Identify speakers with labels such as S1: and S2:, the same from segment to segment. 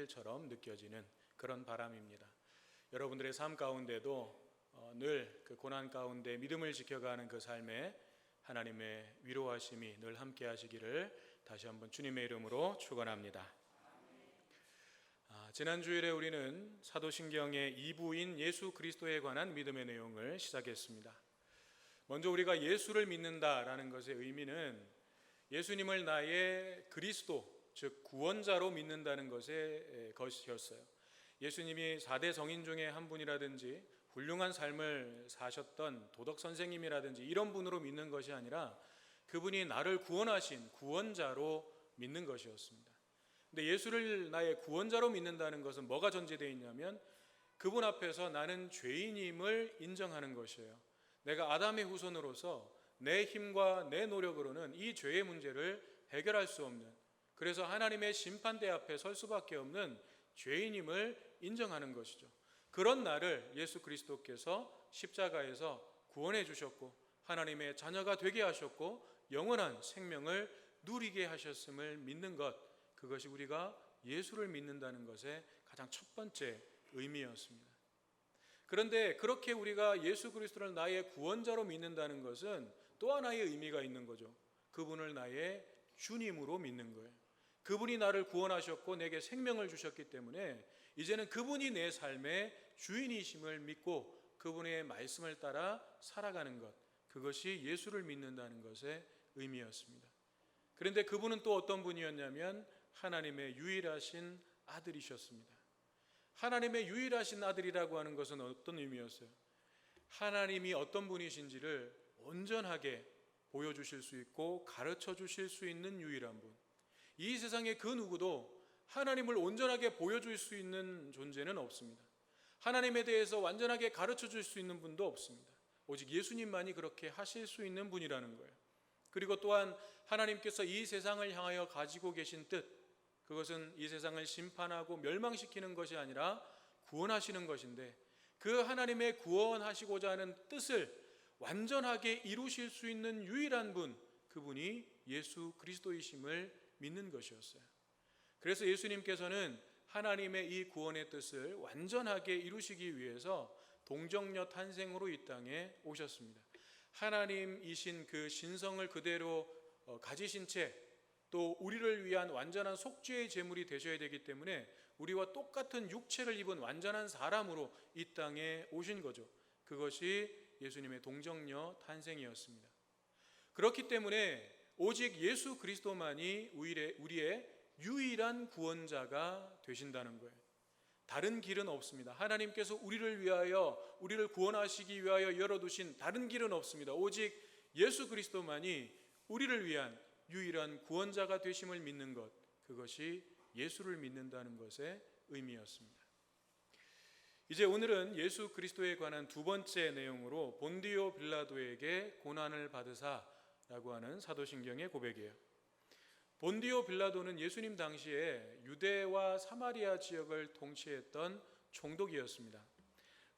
S1: 일처럼 느껴지는 그런 바람입니다. 여러분들의 삶 가운데도 늘 그 고난 가운데 믿음을 지켜가는 그 삶에 하나님의 위로하심이 늘 함께 하시기를 다시 한번 주님의 이름으로 축원합니다. 지난 주일에 우리는 사도신경의 2부인 예수 그리스도에 관한 믿음의 내용을 시작했습니다. 먼저 우리가 예수를 믿는다라는 것의 의미는 예수님을 나의 그리스도, 즉 구원자로 믿는다는 것이었어요. 예수님이 4대 성인 중에 한 분이라든지 훌륭한 삶을 사셨던 도덕 선생님이라든지 이런 분으로 믿는 것이 아니라 그분이 나를 구원하신 구원자로 믿는 것이었습니다. 근데 예수를 나의 구원자로 믿는다는 것은 뭐가 전제되어 있냐면 그분 앞에서 나는 죄인임을 인정하는 것이에요. 내가 아담의 후손으로서 내 힘과 내 노력으로는 이 죄의 문제를 해결할 수 없는, 그래서 하나님의 심판대 앞에 설 수밖에 없는 죄인임을 인정하는 것이죠. 그런 나를 예수 그리스도께서 십자가에서 구원해 주셨고 하나님의 자녀가 되게 하셨고 영원한 생명을 누리게 하셨음을 믿는 것, 그것이 우리가 예수를 믿는다는 것의 가장 첫 번째 의미였습니다. 그런데 그렇게 우리가 예수 그리스도를 나의 구원자로 믿는다는 것은 또 하나의 의미가 있는 거죠. 그분을 나의 주님으로 믿는 거예요. 그분이 나를 구원하셨고 내게 생명을 주셨기 때문에 이제는 그분이 내 삶의 주인이심을 믿고 그분의 말씀을 따라 살아가는 것, 그것이 예수를 믿는다는 것의 의미였습니다. 그런데 그분은 또 어떤 분이었냐면 하나님의 유일하신 아들이셨습니다. 하나님의 유일하신 아들이라고 하는 것은 어떤 의미였어요? 하나님이 어떤 분이신지를 온전하게 보여주실 수 있고 가르쳐 주실 수 있는 유일한 분. 이 세상에 그 누구도 하나님을 온전하게 보여줄 수 있는 존재는 없습니다. 하나님에 대해서 완전하게 가르쳐 줄 수 있는 분도 없습니다. 오직 예수님만이 그렇게 하실 수 있는 분이라는 거예요. 그리고 또한 하나님께서 이 세상을 향하여 가지고 계신 뜻, 그것은 이 세상을 심판하고 멸망시키는 것이 아니라 구원하시는 것인데 그 하나님의 구원하시고자 하는 뜻을 완전하게 이루실 수 있는 유일한 분, 그분이 예수 그리스도이심을 믿는 것이었어요. 그래서 예수님께서는 하나님의 이 구원의 뜻을 완전하게 이루시기 위해서 동정녀 탄생으로 이 땅에 오셨습니다. 하나님이신 그 신성을 그대로 가지신 채 또 우리를 위한 완전한 속죄의 제물이 되셔야 되기 때문에 우리와 똑같은 육체를 입은 완전한 사람으로 이 땅에 오신 거죠. 그것이 예수님의 동정녀 탄생이었습니다. 그렇기 때문에 오직 예수 그리스도만이 우리의 유일한 구원자가 되신다는 거예요. 다른 길은 없습니다. 하나님께서 우리를 위하여, 우리를 구원하시기 위하여 열어두신 다른 길은 없습니다. 오직 예수 그리스도만이 우리를 위한 유일한 구원자가 되심을 믿는 것, 그것이 예수를 믿는다는 것의 의미였습니다. 이제 오늘은 예수 그리스도에 관한 두 번째 내용으로 본디오 빌라도에게 고난을 받으사라고 하는 사도신경의 고백이에요. 본디오 빌라도는 예수님 당시에 유대와 사마리아 지역을 통치했던 총독이었습니다.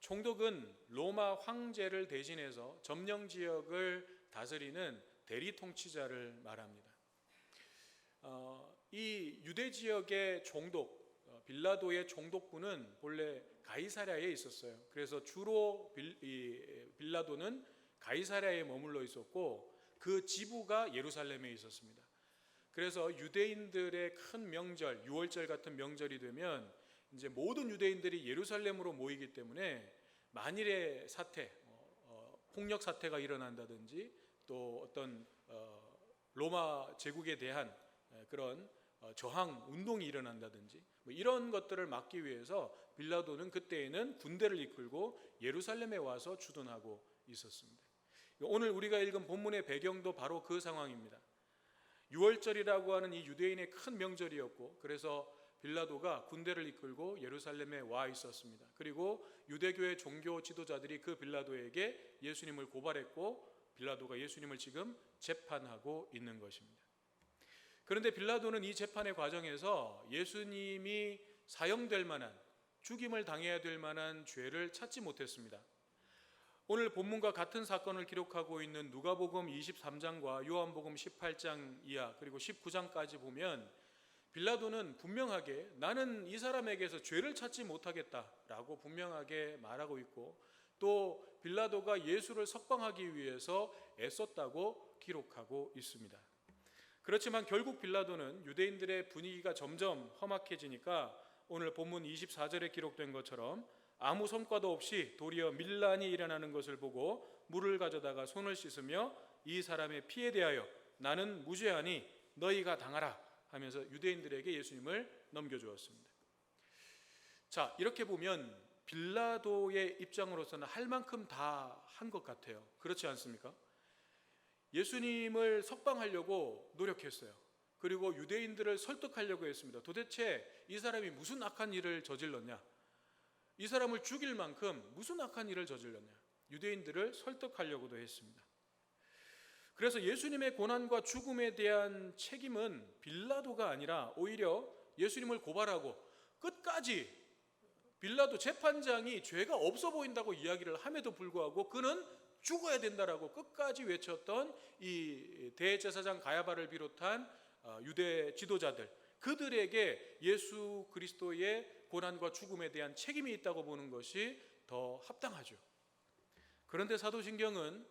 S1: 총독은 로마 황제를 대신해서 점령 지역을 다스리는 대리 통치자를 말합니다. 이 유대 지역의 총독, 빌라도의 총독부는 본래 가이사랴에 있었어요. 그래서 주로 빌라도는 가이사랴에 머물러 있었고 그 지부가 예루살렘에 있었습니다. 그래서 유대인들의 큰 명절, 유월절 같은 명절이 되면 이제 모든 유대인들이 예루살렘으로 모이기 때문에 만일의 사태, 폭력 사태가 일어난다든지 또 어떤 로마 제국에 대한 그런 저항 운동이 일어난다든지 이런 것들을 막기 위해서 빌라도는 그때에는 군대를 이끌고 예루살렘에 와서 주둔하고 있었습니다. 오늘 우리가 읽은 본문의 배경도 바로 그 상황입니다. 유월절이라고 하는 이 유대인의 큰 명절이었고 그래서 빌라도가 군대를 이끌고 예루살렘에 와 있었습니다. 그리고 유대교의 종교 지도자들이 그 빌라도에게 예수님을 고발했고 빌라도가 예수님을 지금 재판하고 있는 것입니다. 그런데 빌라도는 이 재판의 과정에서 예수님이 사형될 만한, 죽임을 당해야 될 만한 죄를 찾지 못했습니다. 오늘 본문과 같은 사건을 기록하고 있는 누가복음 23장과 요한복음 18장 이하 그리고 19장까지 보면 빌라도는 분명하게 나는 이 사람에게서 죄를 찾지 못하겠다라고 분명하게 말하고 있고, 또 빌라도가 예수를 석방하기 위해서 애썼다고 기록하고 있습니다. 그렇지만 결국 빌라도는 유대인들의 분위기가 점점 험악해지니까 오늘 본문 24절에 기록된 것처럼 아무 성과도 없이 도리어 밀란이 일어나는 것을 보고 물을 가져다가 손을 씻으며 이 사람의 피에 대하여 나는 무죄하니 너희가 당하라 하면서 유대인들에게 예수님을 넘겨주었습니다. 자, 이렇게 보면 빌라도의 입장으로서는 할 만큼 다 한 것 같아요. 그렇지 않습니까? 예수님을 석방하려고 노력했어요. 그리고 유대인들을 설득하려고 했습니다. 도대체 이 사람이 무슨 악한 일을 저질렀냐? 이 사람을 죽일 만큼 무슨 악한 일을 저질렀냐? 유대인들을 설득하려고도 했습니다. 그래서 예수님의 고난과 죽음에 대한 책임은 빌라도가 아니라 오히려 예수님을 고발하고 끝까지 빌라도 재판장이 죄가 없어 보인다고 이야기를 함에도 불구하고 그는 죽어야 된다라고 끝까지 외쳤던 이 대제사장 가야바를 비롯한 유대 지도자들, 그들에게 예수 그리스도의 고난과 죽음에 대한 책임이 있다고 보는 것이 더 합당하죠. 그런데 사도신경은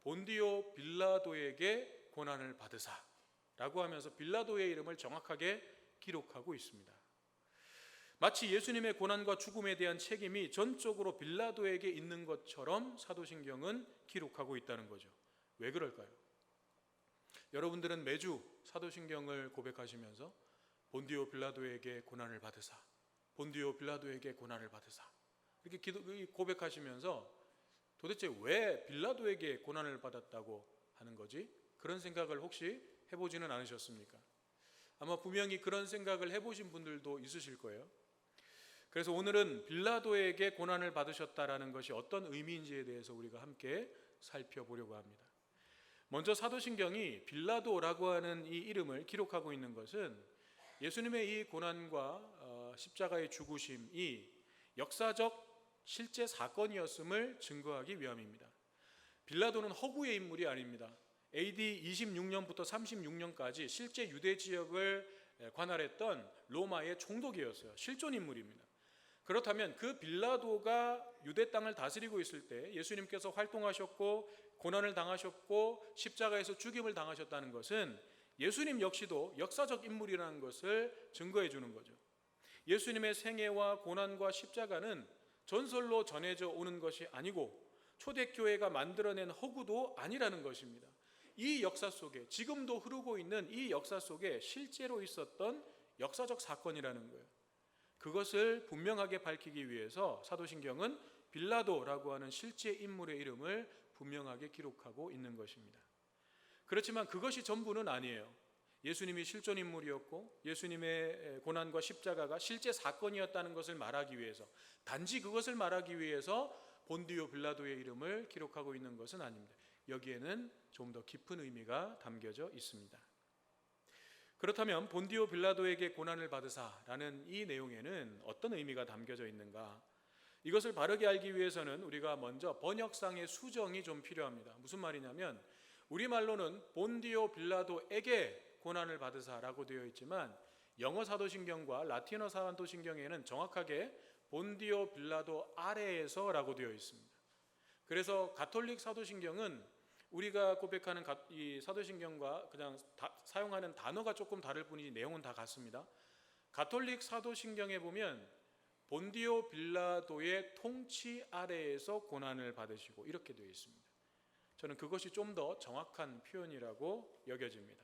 S1: 본디오 빌라도에게 고난을 받으사라고 하면서 빌라도의 이름을 정확하게 기록하고 있습니다. 마치 예수님의 고난과 죽음에 대한 책임이 전적으로 빌라도에게 있는 것처럼 사도신경은 기록하고 있다는 거죠. 왜 그럴까요? 여러분들은 매주 사도신경을 고백하시면서 본디오 빌라도에게 고난을 받으사, 본디오 빌라도에게 고난을 받으사 이렇게 고백하시면서 도대체 왜 빌라도에게 고난을 받았다고 하는 거지? 그런 생각을 혹시 해보지는 않으셨습니까? 아마 분명히 그런 생각을 해보신 분들도 있으실 거예요. 그래서 오늘은 빌라도에게 고난을 받으셨다라는 것이 어떤 의미인지에 대해서 우리가 함께 살펴보려고 합니다. 먼저 사도신경이 빌라도라고 하는 이 이름을 기록하고 있는 것은 예수님의 이 고난과 십자가의 죽으심이 역사적 실제 사건이었음을 증거하기 위함입니다. 빌라도는 허구의 인물이 아닙니다. AD 26년부터 36년까지 실제 유대 지역을 관할했던 로마의 총독이었어요. 실존 인물입니다. 그렇다면 그 빌라도가 유대 땅을 다스리고 있을 때 예수님께서 활동하셨고 고난을 당하셨고 십자가에서 죽임을 당하셨다는 것은 예수님 역시도 역사적 인물이라는 것을 증거해 주는 거죠. 예수님의 생애와 고난과 십자가는 전설로 전해져 오는 것이 아니고 초대교회가 만들어낸 허구도 아니라는 것입니다. 이 역사 속에, 지금도 흐르고 있는 이 역사 속에 실제로 있었던 역사적 사건이라는 거예요. 그것을 분명하게 밝히기 위해서 사도신경은 빌라도라고 하는 실제 인물의 이름을 분명하게 기록하고 있는 것입니다. 그렇지만 그것이 전부는 아니에요. 예수님이 실존 인물이었고 예수님의 고난과 십자가가 실제 사건이었다는 것을 말하기 위해서, 단지 그것을 말하기 위해서 본디오 빌라도의 이름을 기록하고 있는 것은 아닙니다. 여기에는 좀 더 깊은 의미가 담겨져 있습니다. 그렇다면 본디오 빌라도에게 고난을 받으사라는 이 내용에는 어떤 의미가 담겨져 있는가? 이것을 바르게 알기 위해서는 우리가 먼저 번역상의 수정이 좀 필요합니다. 무슨 말이냐면 우리말로는 본디오 빌라도에게 고난을 받으사라고 되어 있지만 영어 사도신경과 라틴어 사도신경에는 정확하게 본디오 빌라도 아래에서라고 되어 있습니다. 그래서 가톨릭 사도신경은 우리가 고백하는 이 사도신경과 그냥 사용하는 단어가 조금 다를 뿐이지 내용은 다 같습니다. 가톨릭 사도신경에 보면 본디오 빌라도의 통치 아래에서 고난을 받으시고 이렇게 되어 있습니다. 저는 그것이 좀 더 정확한 표현이라고 여겨집니다.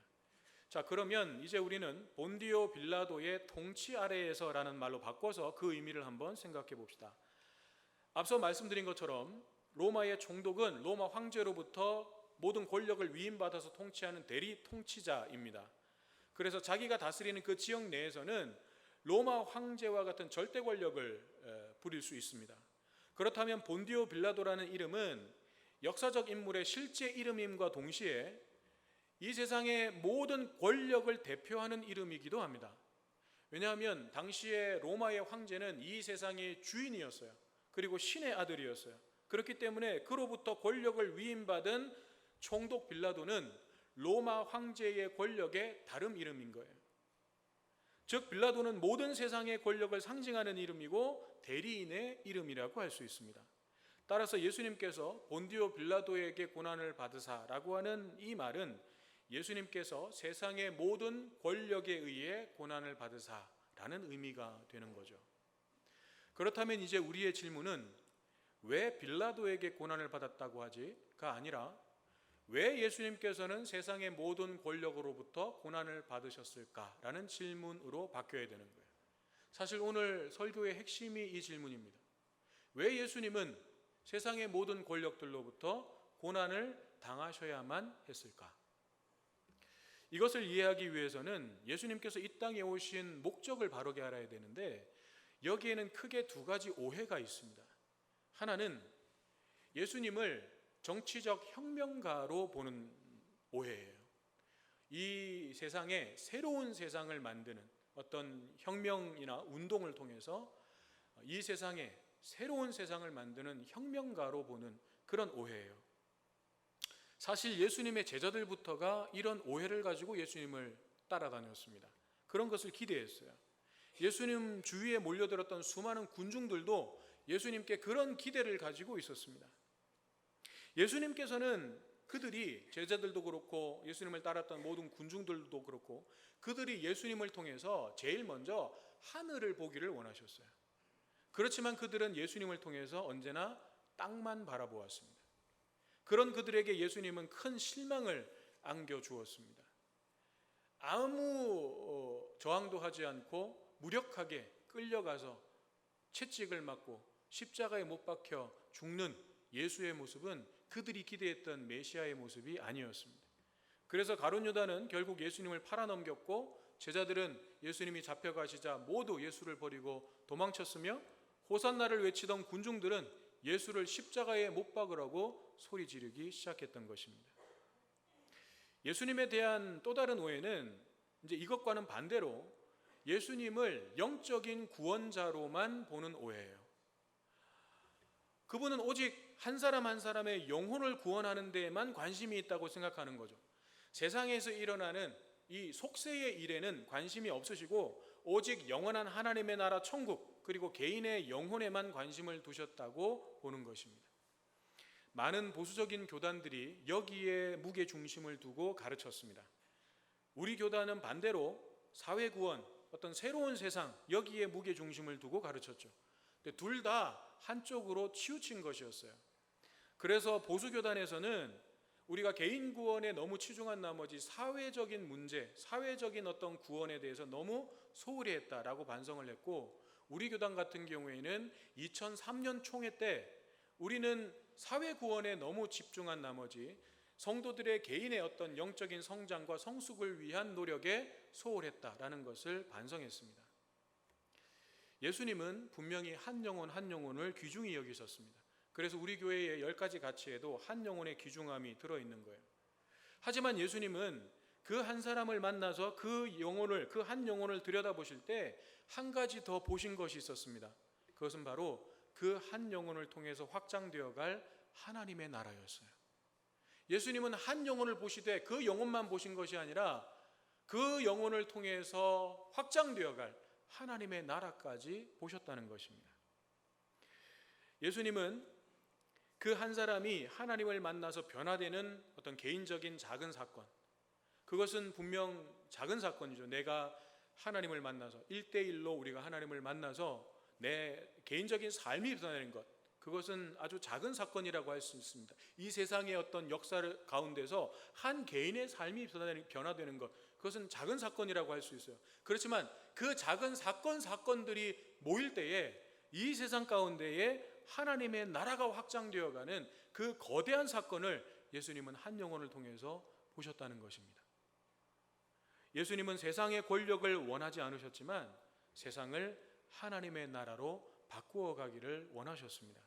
S1: 자, 그러면 이제 우리는 본디오 빌라도의 통치 아래에서라는 말로 바꿔서 그 의미를 한번 생각해 봅시다. 앞서 말씀드린 것처럼 로마의 총독은 로마 황제로부터 모든 권력을 위임받아서 통치하는 대리 통치자입니다. 그래서 자기가 다스리는 그 지역 내에서는 로마 황제와 같은 절대 권력을 부릴 수 있습니다. 그렇다면 본디오 빌라도라는 이름은 역사적 인물의 실제 이름임과 동시에 이 세상의 모든 권력을 대표하는 이름이기도 합니다. 왜냐하면 당시에 로마의 황제는 이 세상의 주인이었어요. 그리고 신의 아들이었어요. 그렇기 때문에 그로부터 권력을 위임받은 총독 빌라도는 로마 황제의 권력의 다름 이름인 거예요. 즉 빌라도는 모든 세상의 권력을 상징하는 이름이고 대리인의 이름이라고 할 수 있습니다. 따라서 예수님께서 본디오 빌라도에게 고난을 받으사라고 하는 이 말은 예수님께서 세상의 모든 권력에 의해 고난을 받으사라는 의미가 되는 거죠. 그렇다면 이제 우리의 질문은 왜 빌라도에게 고난을 받았다고 하지가 아니라 왜 예수님께서는 세상의 모든 권력으로부터 고난을 받으셨을까라는 질문으로 바뀌어야 되는 거예요. 사실 오늘 설교의 핵심이 이 질문입니다. 왜 예수님은 세상의 모든 권력들로부터 고난을 당하셔야만 했을까? 이것을 이해하기 위해서는 예수님께서 이 땅에 오신 목적을 바르게 알아야 되는데 여기에는 크게 두 가지 오해가 있습니다. 하나는 예수님을 정치적 혁명가로 보는 오해예요. 이 세상에 새로운 세상을 만드는 어떤 혁명이나 운동을 통해서 이 세상에 새로운 세상을 만드는 혁명가로 보는 그런 오해예요. 사실 예수님의 제자들부터가 이런 오해를 가지고 예수님을 따라다녔습니다. 그런 것을 기대했어요. 예수님 주위에 몰려들었던 수많은 군중들도 예수님께 그런 기대를 가지고 있었습니다. 예수님께서는 그들이 제자들도 그렇고 예수님을 따랐던 모든 군중들도 그렇고 그들이 예수님을 통해서 제일 먼저 하늘을 보기를 원하셨어요. 그렇지만 그들은 예수님을 통해서 언제나 땅만 바라보았습니다. 그런 그들에게 예수님은 큰 실망을 안겨주었습니다. 아무 저항도 하지 않고 무력하게 끌려가서 채찍을 맞고 십자가에 못 박혀 죽는 예수의 모습은 그들이 기대했던 메시아의 모습이 아니었습니다. 그래서 가룟 유다는 결국 예수님을 팔아넘겼고 제자들은 예수님이 잡혀가시자 모두 예수를 버리고 도망쳤으며 호산나를 외치던 군중들은 예수를 십자가에 못 박으라고 소리 지르기 시작했던 것입니다. 예수님에 대한 또 다른 오해는 이제 이것과는 반대로 예수님을 영적인 구원자로만 보는 오해예요. 그분은 오직 한 사람 한 사람의 영혼을 구원하는 데에만 관심이 있다고 생각하는 거죠. 세상에서 일어나는 이 속세의 일에는 관심이 없으시고 오직 영원한 하나님의 나라 천국 그리고 개인의 영혼에만 관심을 두셨다고 보는 것입니다. 많은 보수적인 교단들이 여기에 무게 중심을 두고 가르쳤습니다. 우리 교단은 반대로 사회구원, 어떤 새로운 세상 여기에 무게 중심을 두고 가르쳤죠. 둘 다 한쪽으로 치우친 것이었어요. 그래서 보수교단에서는 우리가 개인 구원에 너무 치중한 나머지 사회적인 문제, 사회적인 어떤 구원에 대해서 너무 소홀히 했다라고 반성을 했고 우리 교단 같은 경우에는 2003년 총회 때 우리는 사회 구원에 너무 집중한 나머지 성도들의 개인의 어떤 영적인 성장과 성숙을 위한 노력에 소홀했다라는 것을 반성했습니다. 예수님은 분명히 한 영혼 한 영혼을 귀중히 여기셨습니다. 그래서 우리 교회의 10가지 가치에도 한 영혼의 귀중함이 들어있는 거예요. 하지만 예수님은 그 한 사람을 만나서 그 한 영혼을 들여다보실 때 한 가지 더 보신 것이 있었습니다. 그것은 바로 그 한 영혼을 통해서 확장되어 갈 하나님의 나라였어요. 예수님은 한 영혼을 보시되 그 영혼만 보신 것이 아니라 그 영혼을 통해서 확장되어 갈 하나님의 나라까지 보셨다는 것입니다. 예수님은 그 한 사람이 하나님을 만나서 변화되는 어떤 개인적인 작은 사건, 그것은 분명 작은 사건이죠. 내가 하나님을 만나서 1대1로 우리가 하나님을 만나서 내 개인적인 삶이 변화되는 것, 그것은 아주 작은 사건이라고 할 수 있습니다. 이 세상의 어떤 역사를 가운데서 한 개인의 삶이 변화되는 것, 그것은 작은 사건이라고 할 수 있어요. 그렇지만 그 작은 사건들이 모일 때에 이 세상 가운데에 하나님의 나라가 확장되어가는 그 거대한 사건을 예수님은 한 영혼을 통해서 보셨다는 것입니다. 예수님은 세상의 권력을 원하지 않으셨지만 세상을 하나님의 나라로 바꾸어 가기를 원하셨습니다.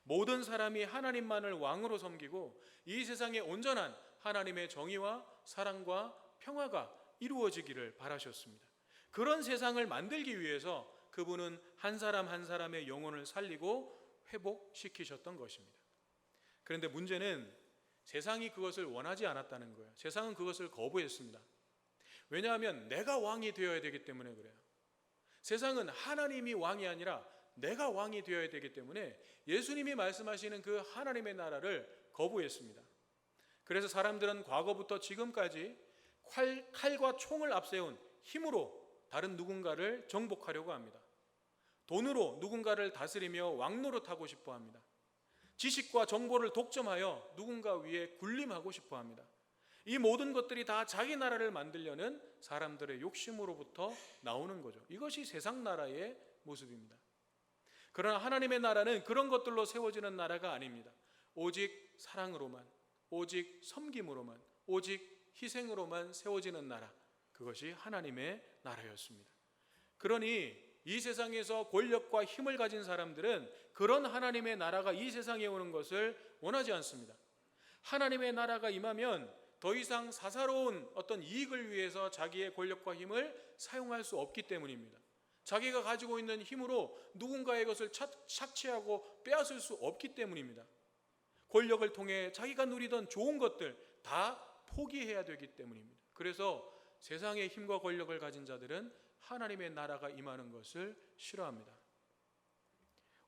S1: 모든 사람이 하나님만을 왕으로 섬기고 이 세상에 온전한 하나님의 정의와 사랑과 평화가 이루어지기를 바라셨습니다. 그런 세상을 만들기 위해서 그분은 한 사람 한 사람의 영혼을 살리고 회복시키셨던 것입니다. 그런데 문제는 세상이 그것을 원하지 않았다는 거예요. 세상은 그것을 거부했습니다. 왜냐하면 내가 왕이 되어야 되기 때문에 그래요. 세상은 하나님이 왕이 아니라 내가 왕이 되어야 되기 때문에 예수님이 말씀하시는 그 하나님의 나라를 거부했습니다. 그래서 사람들은 과거부터 지금까지 칼과 총을 앞세운 힘으로 다른 누군가를 정복하려고 합니다. 돈으로 누군가를 다스리며 왕노릇하고 싶어 합니다. 지식과 정보를 독점하여 누군가 위에 군림하고 싶어 합니다. 이 모든 것들이 다 자기 나라를 만들려는 사람들의 욕심으로부터 나오는 거죠. 이것이 세상 나라의 모습입니다. 그러나 하나님의 나라는 그런 것들로 세워지는 나라가 아닙니다. 오직 사랑으로만, 오직 섬김으로만, 오직 희생으로만 세워지는 나라, 그것이 하나님의 나라였습니다. 그러니 이 세상에서 권력과 힘을 가진 사람들은 그런 하나님의 나라가 이 세상에 오는 것을 원하지 않습니다. 하나님의 나라가 임하면 더 이상 사사로운 어떤 이익을 위해서 자기의 권력과 힘을 사용할 수 없기 때문입니다. 자기가 가지고 있는 힘으로 누군가의 것을 착취하고 빼앗을 수 없기 때문입니다. 권력을 통해 자기가 누리던 좋은 것들 다 포기해야 되기 때문입니다. 그래서 세상의 힘과 권력을 가진 자들은 하나님의 나라가 임하는 것을 싫어합니다.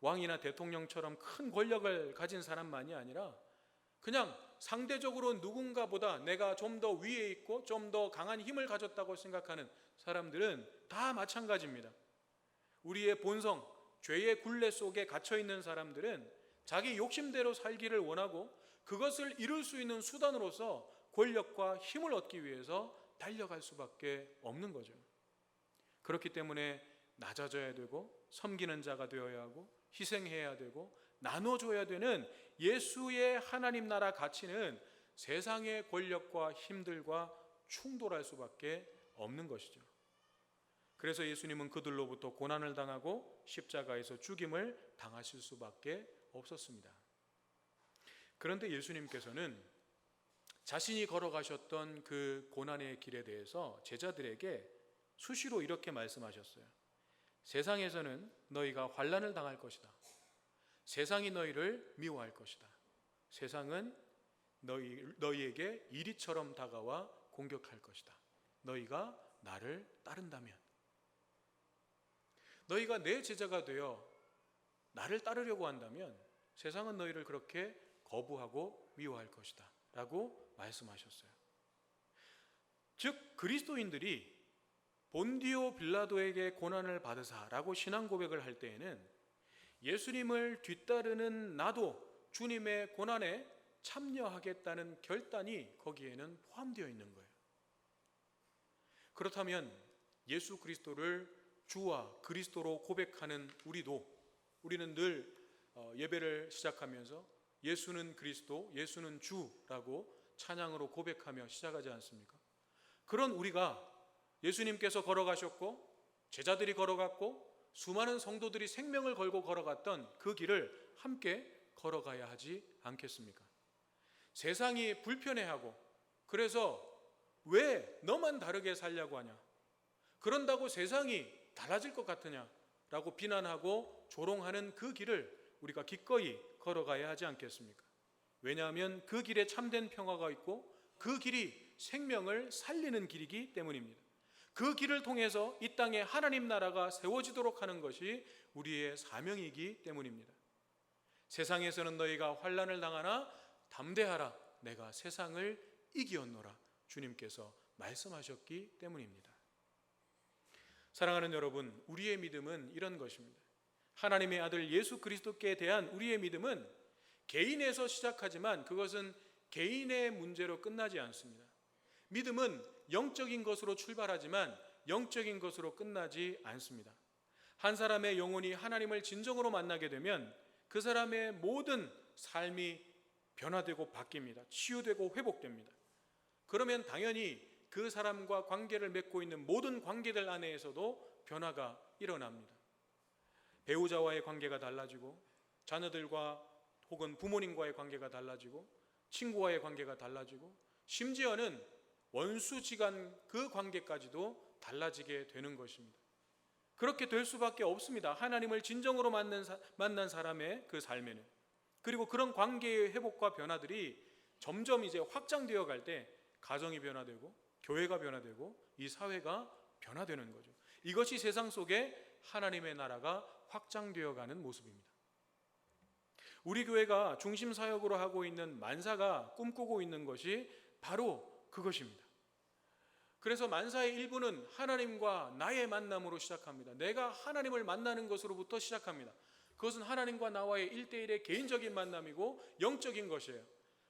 S1: 왕이나 대통령처럼 큰 권력을 가진 사람만이 아니라 그냥 상대적으로 누군가보다 내가 좀 더 위에 있고 좀 더 강한 힘을 가졌다고 생각하는 사람들은 다 마찬가지입니다. 우리의 본성, 죄의 굴레 속에 갇혀 있는 사람들은 자기 욕심대로 살기를 원하고 그것을 이룰 수 있는 수단으로서 권력과 힘을 얻기 위해서 달려갈 수밖에 없는 거죠. 그렇기 때문에 낮아져야 되고 섬기는 자가 되어야 하고 희생해야 되고 나눠줘야 되는 예수의 하나님 나라 가치는 세상의 권력과 힘들과 충돌할 수밖에 없는 것이죠. 그래서 예수님은 그들로부터 고난을 당하고 십자가에서 죽임을 당하실 수밖에 없었습니다. 그런데 예수님께서는 자신이 걸어가셨던 그 고난의 길에 대해서 제자들에게 수시로 이렇게 말씀하셨어요. 세상에서는 너희가 환난을 당할 것이다. 세상이 너희를 미워할 것이다. 세상은 너희에게 이리처럼 다가와 공격할 것이다. 너희가 나를 따른다면, 너희가 내 제자가 되어 나를 따르려고 한다면 세상은 너희를 그렇게 거부하고 미워할 것이다 라고 말씀하셨어요. 즉 그리스도인들이 본디오 빌라도에게 고난을 받으사라고 신앙 고백을 할 때에는 예수님을 뒤따르는 나도 주님의 고난에 참여하겠다는 결단이 거기에는 포함되어 있는 거예요. 그렇다면 예수 그리스도를 주와 그리스도로 고백하는 우리는 늘 예배를 시작하면서 예수는 그리스도, 예수는 주라고 찬양으로 고백하며 시작하지 않습니까? 그런 우리가 예수님께서 걸어가셨고 제자들이 걸어갔고 수많은 성도들이 생명을 걸고 걸어갔던 그 길을 함께 걸어가야 하지 않겠습니까? 세상이 불편해하고 그래서 왜 너만 다르게 살려고 하냐? 그런다고 세상이 달라질 것 같으냐? 라고 비난하고 조롱하는 그 길을 우리가 기꺼이 걸어가야 하지 않겠습니까? 왜냐하면 그 길에 참된 평화가 있고 그 길이 생명을 살리는 길이기 때문입니다. 그 길을 통해서 이 땅에 하나님 나라가 세워지도록 하는 것이 우리의 사명이기 때문입니다. 세상에서는 너희가 환난을 당하나 담대하라, 내가 세상을 이기었노라 주님께서 말씀하셨기 때문입니다. 사랑하는 여러분, 우리의 믿음은 이런 것입니다. 하나님의 아들 예수 그리스도께 대한 우리의 믿음은 개인에서 시작하지만 그것은 개인의 문제로 끝나지 않습니다. 믿음은 영적인 것으로 출발하지만 영적인 것으로 끝나지 않습니다. 한 사람의 영혼이 하나님을 진정으로 만나게 되면 그 사람의 모든 삶이 변화되고 바뀝니다. 치유되고 회복됩니다. 그러면 당연히 그 사람과 관계를 맺고 있는 모든 관계들 안에서도 변화가 일어납니다. 배우자와의 관계가 달라지고 자녀들과 혹은 부모님과의 관계가 달라지고 친구와의 관계가 달라지고 심지어는 원수지간 그 관계까지도 달라지게 되는 것입니다. 그렇게 될 수밖에 없습니다. 하나님을 진정으로 만난 사람의 그 삶에는. 그리고 그런 관계의 회복과 변화들이 점점 이제 확장되어 갈 때 가정이 변화되고 교회가 변화되고 이 사회가 변화되는 거죠. 이것이 세상 속에 하나님의 나라가 확장되어 가는 모습입니다. 우리 교회가 중심 사역으로 하고 있는 만사가 꿈꾸고 있는 것이 바로 그것입니다. 그래서 만사의 일부는 하나님과 나의 만남으로 시작합니다. 내가 하나님을 만나는 것으로부터 시작합니다. 그것은 하나님과 나와의 1대1의 개인적인 만남이고 영적인 것이에요.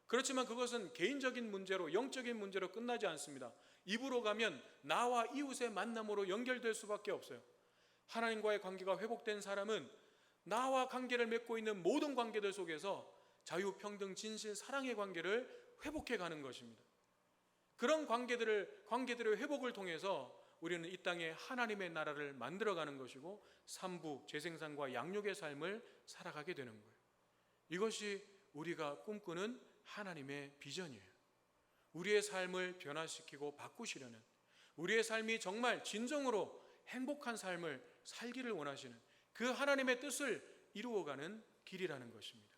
S1: 그렇지만 그것은 개인적인 문제로, 영적인 문제로 끝나지 않습니다. 입으로 가면 나와 이웃의 만남으로 연결될 수밖에 없어요. 하나님과의 관계가 회복된 사람은 나와 관계를 맺고 있는 모든 관계들 속에서 자유, 평등, 진실, 사랑의 관계를 회복해 가는 것입니다. 그런 관계들의 회복을 통해서 우리는 이 땅에 하나님의 나라를 만들어가는 것이고 산부, 재생산과 양육의 삶을 살아가게 되는 거예요. 이것이 우리가 꿈꾸는 하나님의 비전이에요. 우리의 삶을 변화시키고 바꾸시려는, 우리의 삶이 정말 진정으로 행복한 삶을 살기를 원하시는 그 하나님의 뜻을 이루어가는 길이라는 것입니다.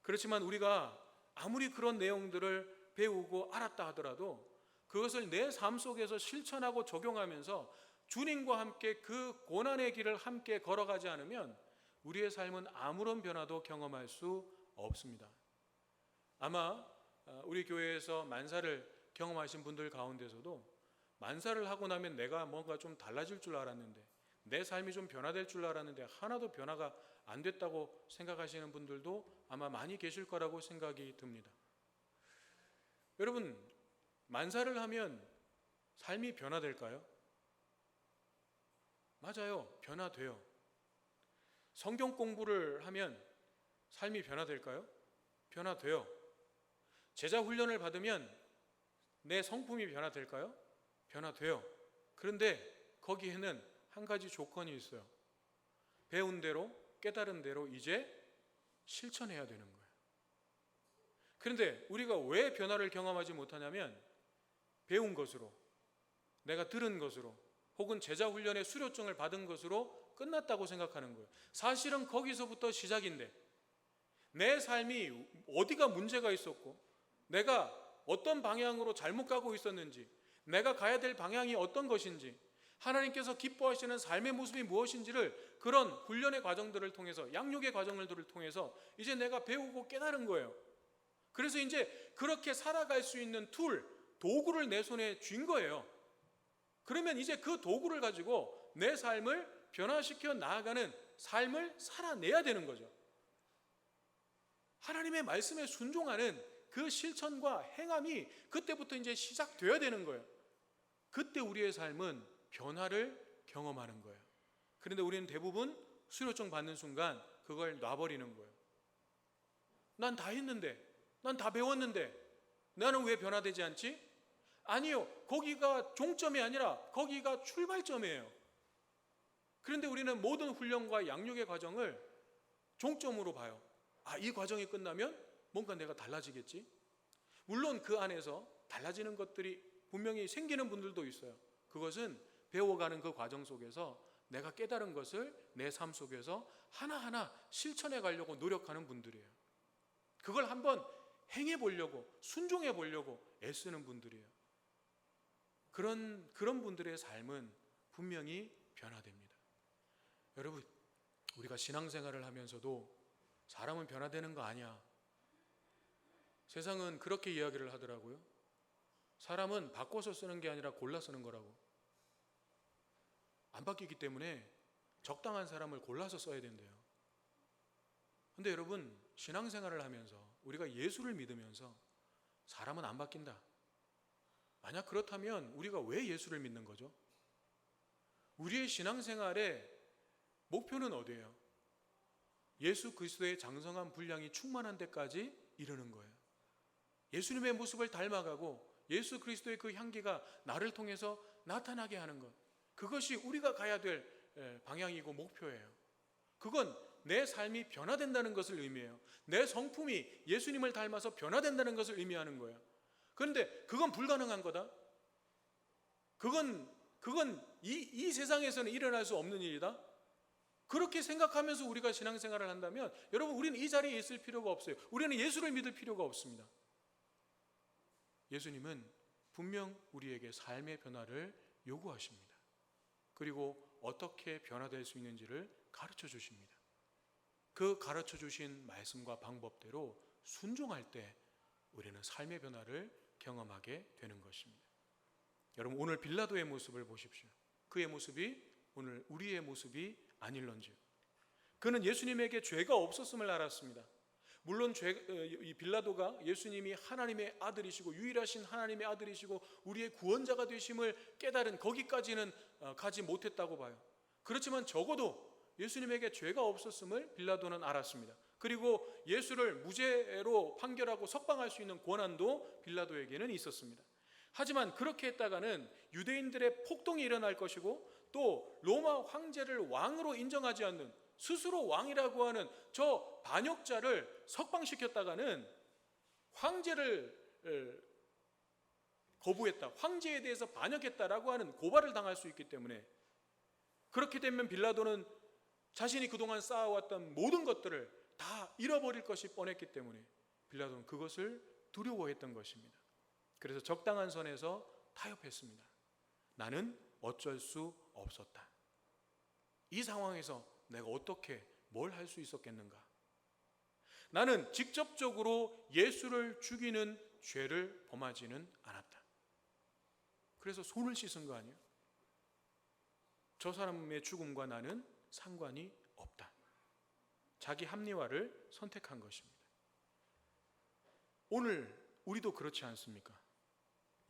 S1: 그렇지만 우리가 아무리 그런 내용들을 배우고 알았다 하더라도 그것을 내 삶 속에서 실천하고 적용하면서 주님과 함께 그 고난의 길을 함께 걸어가지 않으면 우리의 삶은 아무런 변화도 경험할 수 없습니다. 아마 우리 교회에서 만사를 경험하신 분들 가운데서도 만사를 하고 나면 내가 뭔가 좀 달라질 줄 알았는데, 내 삶이 좀 변화될 줄 알았는데 하나도 변화가 안 됐다고 생각하시는 분들도 아마 많이 계실 거라고 생각이 듭니다. 여러분, 만사를 하면 삶이 변화될까요? 맞아요. 변화돼요. 성경 공부를 하면 삶이 변화될까요? 변화돼요. 제자 훈련을 받으면 내 성품이 변화될까요? 변화돼요. 그런데 거기에는 한 가지 조건이 있어요. 배운 대로, 깨달은 대로 이제 실천해야 되는 거예요. 그런데 우리가 왜 변화를 경험하지 못하냐면 배운 것으로, 내가 들은 것으로, 혹은 제자 훈련의 수료증을 받은 것으로 끝났다고 생각하는 거예요. 사실은 거기서부터 시작인데 내 삶이 어디가 문제가 있었고 내가 어떤 방향으로 잘못 가고 있었는지, 내가 가야 될 방향이 어떤 것인지, 하나님께서 기뻐하시는 삶의 모습이 무엇인지를 그런 훈련의 과정들을 통해서, 양육의 과정들을 통해서 이제 내가 배우고 깨달은 거예요. 그래서 이제 그렇게 살아갈 수 있는 도구를 내 손에 쥔 거예요. 그러면 이제 그 도구를 가지고 내 삶을 변화시켜 나아가는 삶을 살아내야 되는 거죠. 하나님의 말씀에 순종하는 그 실천과 행함이 그때부터 이제 시작되어야 되는 거예요. 그때 우리의 삶은 변화를 경험하는 거예요. 그런데 우리는 대부분 수료증 받는 순간 그걸 놔버리는 거예요. 난 다 했는데, 난 다 배웠는데 나는 왜 변화되지 않지? 아니요, 거기가 종점이 아니라 거기가 출발점이에요. 그런데 우리는 모든 훈련과 양육의 과정을 종점으로 봐요. 이 과정이 끝나면 뭔가 내가 달라지겠지? 물론 그 안에서 달라지는 것들이 분명히 생기는 분들도 있어요. 그것은 배워가는 그 과정 속에서 내가 깨달은 것을 내 삶 속에서 하나하나 실천해 가려고 노력하는 분들이에요. 그걸 한번 행해 보려고, 순종해 보려고 애쓰는 분들이에요. 그런 분들의 삶은 분명히 변화됩니다. 여러분, 우리가 신앙생활을 하면서도 사람은 변화되는 거 아니야. 세상은 그렇게 이야기를 하더라고요. 사람은 바꿔서 쓰는 게 아니라 골라 쓰는 거라고. 안 바뀌기 때문에 적당한 사람을 골라서 써야 된대요. 근데 여러분, 신앙생활을 하면서 우리가 예수를 믿으면서 사람은 안 바뀐다. 만약 그렇다면 우리가 왜 예수를 믿는 거죠? 우리의 신앙생활의 목표는 어디예요? 예수 그리스도의 장성한 분량이 충만한 데까지 이르는 거예요. 예수님의 모습을 닮아가고 예수 그리스도의 그 향기가 나를 통해서 나타나게 하는 것, 그것이 우리가 가야 될 방향이고 목표예요. 그건 내 삶이 변화된다는 것을 의미해요. 내 성품이 예수님을 닮아서 변화된다는 것을 의미하는 거예요. 그런데 그건 불가능한 거다. 그건 이 세상에서는 일어날 수 없는 일이다. 그렇게 생각하면서 우리가 신앙생활을 한다면 여러분, 우리는 이 자리에 있을 필요가 없어요. 우리는 예수를 믿을 필요가 없습니다. 예수님은 분명 우리에게 삶의 변화를 요구하십니다. 그리고 어떻게 변화될 수 있는지를 가르쳐 주십니다. 그 가르쳐 주신 말씀과 방법대로 순종할 때 우리는 삶의 변화를 경험하게 되는 것입니다. 여러분, 오늘 빌라도의 모습을 보십시오. 그의 모습이 오늘 우리의 모습이 아닐런지요. 그는 예수님에게 죄가 없었음을 알았습니다. 물론 이 빌라도가 예수님이 하나님의 아들이시고 유일하신 하나님의 아들이시고 우리의 구원자가 되심을 깨달은 거기까지는 가지 못했다고 봐요. 그렇지만 적어도 예수님에게 죄가 없었음을 빌라도는 알았습니다. 그리고 예수를 무죄로 판결하고 석방할 수 있는 권한도 빌라도에게는 있었습니다. 하지만 그렇게 했다가는 유대인들의 폭동이 일어날 것이고 또 로마 황제를 왕으로 인정하지 않는 스스로 왕이라고 하는 저 반역자를 석방시켰다가는 황제를 거부했다, 황제에 대해서 반역했다라고 하는 고발을 당할 수 있기 때문에 그렇게 되면 빌라도는 자신이 그동안 쌓아왔던 모든 것들을 다 잃어버릴 것이 뻔했기 때문에 빌라도는 그것을 두려워했던 것입니다. 그래서 적당한 선에서 타협했습니다. 나는 어쩔 수 없었다. 이 상황에서 내가 어떻게 뭘 할 수 있었겠는가? 나는 직접적으로 예수를 죽이는 죄를 범하지는 않았다. 그래서 손을 씻은 거 아니에요? 저 사람의 죽음과 나는 상관이 없다. 자기 합리화를 선택한 것입니다. 오늘 우리도 그렇지 않습니까?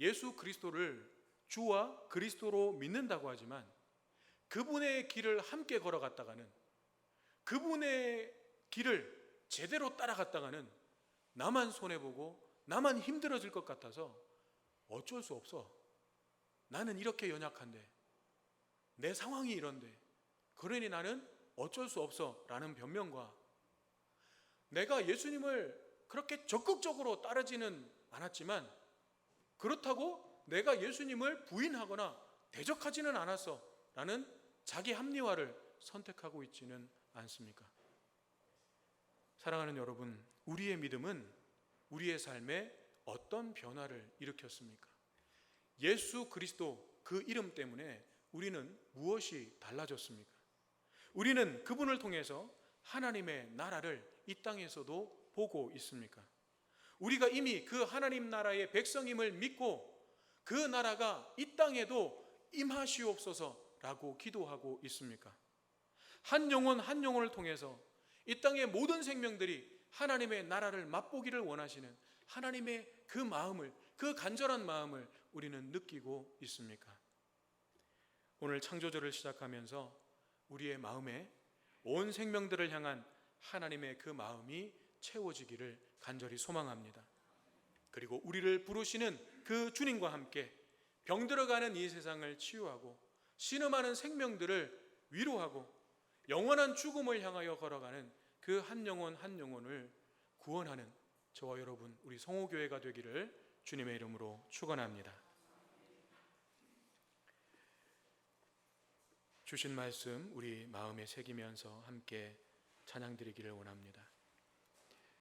S1: 예수 그리스도를 주와 그리스도로 믿는다고 하지만 그분의 길을 함께 걸어갔다가는, 그분의 길을 제대로 따라갔다가는 나만 손해보고 나만 힘들어질 것 같아서 어쩔 수 없어. 나는 이렇게 연약한데, 내 상황이 이런데, 그러니 나는 어쩔 수 없어 라는 변명과 내가 예수님을 그렇게 적극적으로 따르지는 않았지만 그렇다고 내가 예수님을 부인하거나 대적하지는 않았어 라는 자기 합리화를 선택하고 있지는 않습니까? 사랑하는 여러분, 우리의 믿음은 우리의 삶에 어떤 변화를 일으켰습니까? 예수 그리스도 그 이름 때문에 우리는 무엇이 달라졌습니까? 우리는 그분을 통해서 하나님의 나라를 이 땅에서도 보고 있습니까? 우리가 이미 그 하나님 나라의 백성임을 믿고 그 나라가 이 땅에도 임하시옵소서라고 기도하고 있습니까? 한 영혼 한 영혼을 통해서 이 땅의 모든 생명들이 하나님의 나라를 맛보기를 원하시는 하나님의 그 마음을, 그 간절한 마음을 우리는 느끼고 있습니까? 오늘 창조주를 시작하면서 우리의 마음에 온 생명들을 향한 하나님의 그 마음이 채워지기를 간절히 소망합니다. 그리고 우리를 부르시는 그 주님과 함께 병들어가는 이 세상을 치유하고 신음하는 생명들을 위로하고 영원한 죽음을 향하여 걸어가는 그 한 영혼 한 영혼을 구원하는 저와 여러분, 우리 성호교회가 되기를 주님의 이름으로 축원합니다. 주신 말씀 우리 마음에 새기면서 함께 찬양 드리기를 원합니다.